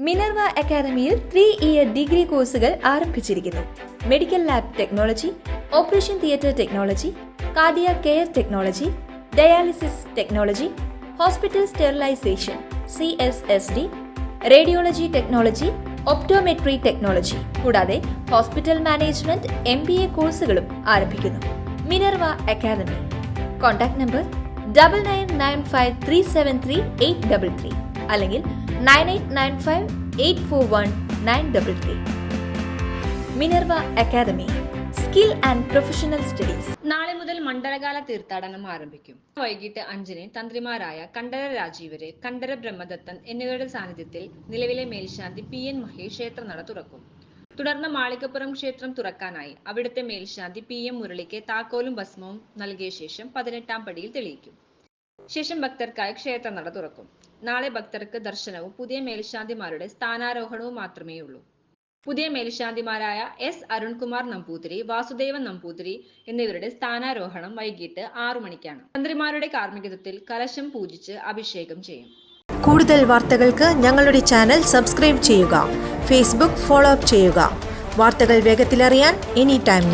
Minerva അക്കാദമിയിൽ 3-ഇയർ degree കോഴ്സുകൾ ആരംഭിച്ചിരിക്കുന്നു. Medical lab technology, operation theatre technology, cardiac care technology, dialysis technology, hospital sterilisation CSSD, radiology technology, optometry technology കൂടാതെ hospital management MBA കോഴ്സുകളും ആരംഭിക്കുന്നു. Minerva academy. Contact number 9995373833 അല്ലെങ്കിൽ 9895841933. Minerva academy, skill and professional studies. നാളെ മുതൽ മണ്ഡലകാല തീർത്ഥാടനം ആരംഭിക്കും. വൈകിട്ട് 5-ന് തന്ത്രിമാരായ കണ്ഠര രാജീവര്, കണ്ഠര ബ്രഹ്മദത്തൻ എന്നിവരുടെ സാന്നിധ്യത്തിൽ നിലവിലെ മേൽശാന്തി PN മഹേഷ് ക്ഷേത്രനട തുറക്കും. തുടർന്ന് മാളികപ്പുറം ക്ഷേത്രം തുറക്കാനായി അവിടുത്തെ മേൽശാന്തി PM മുരളിക്ക് താക്കോലും ഭസ്മവും നൽകിയ ശേഷം 18-ാം പടിയിൽ തെളിയിക്കും. ശേഷം ഭക്തർക്കായി ക്ഷേത്രനട തുറക്കും. നാളെ ഭക്തർക്ക് ദർശനവും പുതിയ മേൽശാന്തിമാരുടെ സ്ഥാനാരോഹണവും മാത്രമേയുള്ളൂ. പുതിയ മേൽശാന്തിമാരായ S അരുൺകുമാർ നമ്പൂതിരി, വാസുദേവൻ നമ്പൂതിരി എന്നിവരുടെ സ്ഥാനാരോഹണം വൈകിട്ട് 6 മണിക്കാണ്. തന്ത്രിമാരുടെ കാർമ്മികത്വത്തിൽ കലശം പൂജിച്ച് അഭിഷേകം ചെയ്യും. കൂടുതൽ വാർത്തകൾക്ക് ഞങ്ങളുടെ ചാനൽ സബ്സ്ക്രൈബ് ചെയ്യുക. ഫേസ്ബുക്ക് ഫോളോ അപ്പ് ചെയ്യുക. വാർത്തകൾ വേഗത്തിലറിയാൻ എനി ടൈം